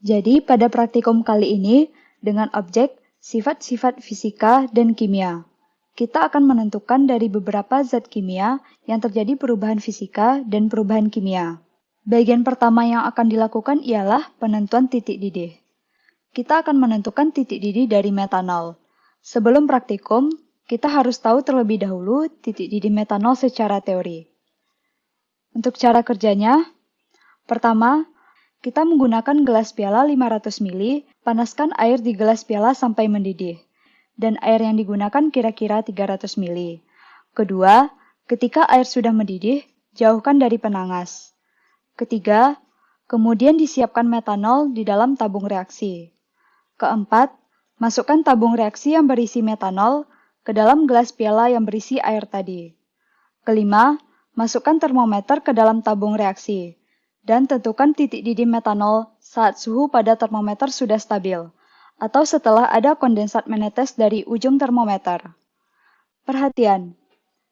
Jadi, pada praktikum kali ini, dengan objek sifat-sifat fisika dan kimia, kita akan menentukan dari beberapa zat kimia yang terjadi perubahan fisika dan perubahan kimia. Bagian pertama yang akan dilakukan ialah penentuan titik didih. Kita akan menentukan titik didih dari metanol. Sebelum praktikum, kita harus tahu terlebih dahulu titik didih metanol secara teori. Untuk cara kerjanya, pertama, kita menggunakan gelas piala 500 ml, panaskan air di gelas piala sampai mendidih, dan air yang digunakan kira-kira 300 ml. Kedua, ketika air sudah mendidih, jauhkan dari penangas. Ketiga, kemudian disiapkan metanol di dalam tabung reaksi. Keempat, masukkan tabung reaksi yang berisi metanol ke dalam gelas piala yang berisi air tadi. Kelima, masukkan termometer ke dalam tabung reaksi. Dan tentukan titik didih metanol saat suhu pada termometer sudah stabil, atau setelah ada kondensat menetes dari ujung termometer. Perhatian,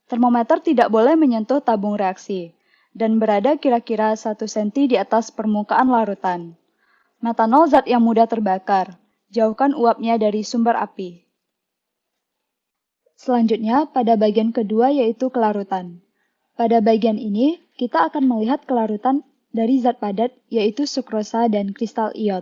termometer tidak boleh menyentuh tabung reaksi, dan berada kira-kira 1 cm di atas permukaan larutan. Metanol zat yang mudah terbakar, jauhkan uapnya dari sumber api. Selanjutnya, pada bagian kedua yaitu kelarutan. Pada bagian ini, kita akan melihat kelarutan dari zat padat yaitu sukrosa dan kristal iod.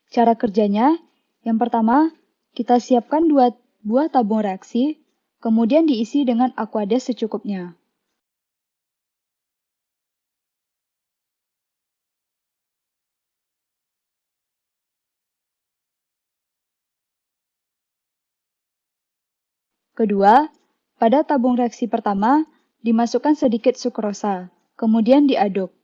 Cara kerjanya, yang pertama, kita siapkan 2 buah tabung reaksi, kemudian diisi dengan aqueous secukupnya. Kedua, pada tabung reaksi pertama, dimasukkan sedikit sukrosa, kemudian diaduk.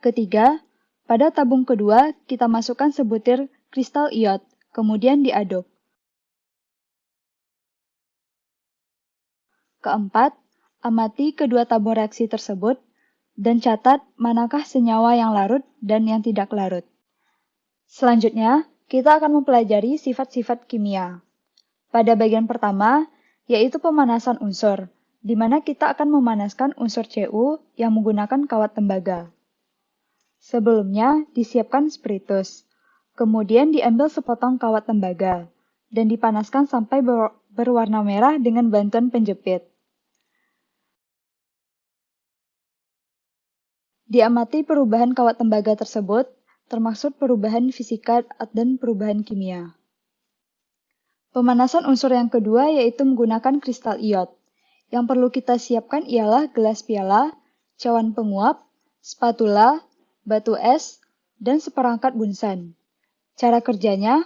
Ketiga, pada tabung kedua, kita masukkan sebutir kristal iod, kemudian diaduk. Keempat, amati kedua tabung reaksi tersebut, dan catat manakah senyawa yang larut dan yang tidak larut. Selanjutnya, kita akan mempelajari sifat-sifat kimia. Pada bagian pertama, yaitu pemanasan unsur, di mana kita akan memanaskan unsur Cu yang menggunakan kawat tembaga. Sebelumnya, disiapkan spiritus. Kemudian diambil sepotong kawat tembaga, dan dipanaskan sampai berwarna merah dengan bantuan penjepit. Diamati perubahan kawat tembaga tersebut, termasuk perubahan fisika dan perubahan kimia. Pemanasan unsur yang kedua yaitu menggunakan kristal iod. Yang perlu kita siapkan ialah gelas piala, cawan penguap, spatula, batu es, dan seperangkat bunsen. Cara kerjanya,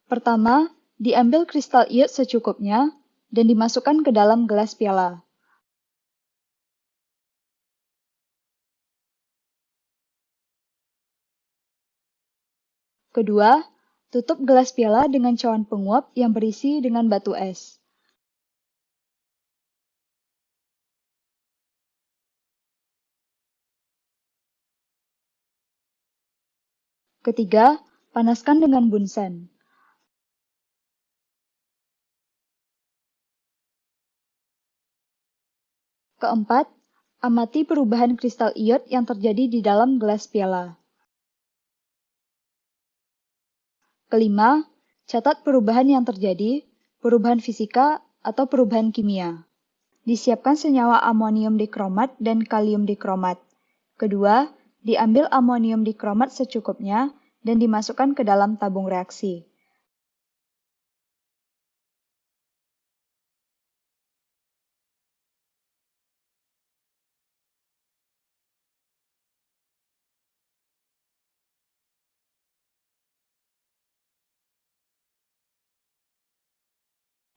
pertama, diambil kristal iod secukupnya dan dimasukkan ke dalam gelas piala. Kedua, tutup gelas piala dengan cawan penguap yang berisi dengan batu es. Ketiga, panaskan dengan bunsen. Keempat, amati perubahan kristal iod yang terjadi di dalam gelas piala. Kelima, catat perubahan yang terjadi, perubahan fisika atau perubahan kimia. Disiapkan senyawa amonium dikromat dan kalium dikromat. Kedua, diambil amonium dikromat secukupnya dan dimasukkan ke dalam tabung reaksi.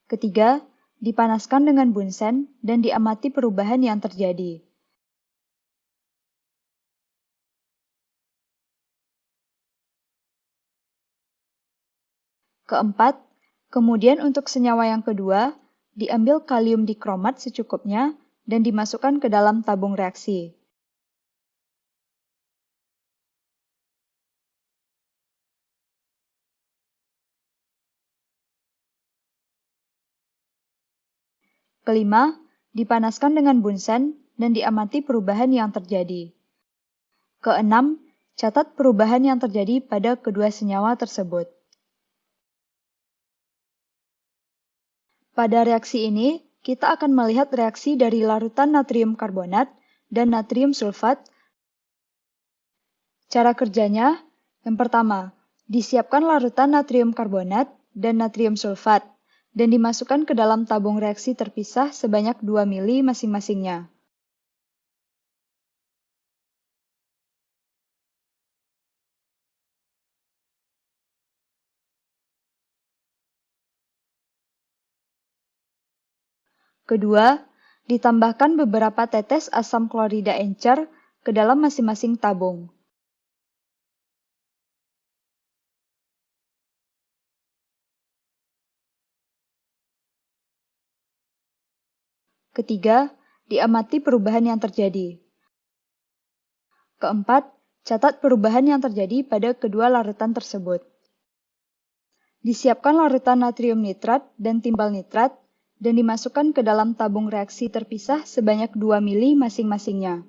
Ketiga, dipanaskan dengan bunsen dan diamati perubahan yang terjadi. Keempat, kemudian untuk senyawa yang kedua, diambil kalium dikromat secukupnya dan dimasukkan ke dalam tabung reaksi. Kelima, dipanaskan dengan bunsen dan diamati perubahan yang terjadi. Keenam, catat perubahan yang terjadi pada kedua senyawa tersebut. Pada reaksi ini, kita akan melihat reaksi dari larutan natrium karbonat dan natrium sulfat. Cara kerjanya, yang pertama, disiapkan larutan natrium karbonat dan natrium sulfat, dan dimasukkan ke dalam tabung reaksi terpisah sebanyak 2 mili masing-masingnya. Kedua, ditambahkan beberapa tetes asam klorida encer ke dalam masing-masing tabung. Ketiga, diamati perubahan yang terjadi. Keempat, catat perubahan yang terjadi pada kedua larutan tersebut. Disiapkan larutan natrium nitrat dan timbal nitrat dan dimasukkan ke dalam tabung reaksi terpisah sebanyak 2 mili masing-masingnya.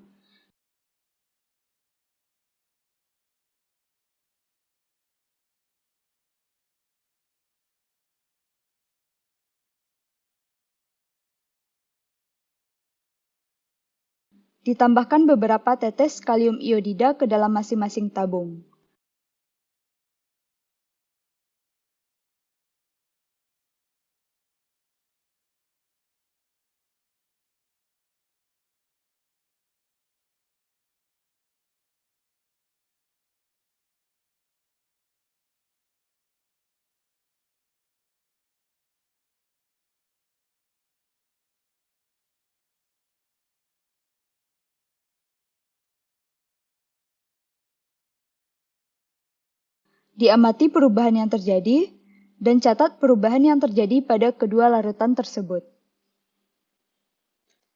Ditambahkan beberapa tetes kalium iodida ke dalam masing-masing tabung. Diamati perubahan yang terjadi, dan catat perubahan yang terjadi pada kedua larutan tersebut.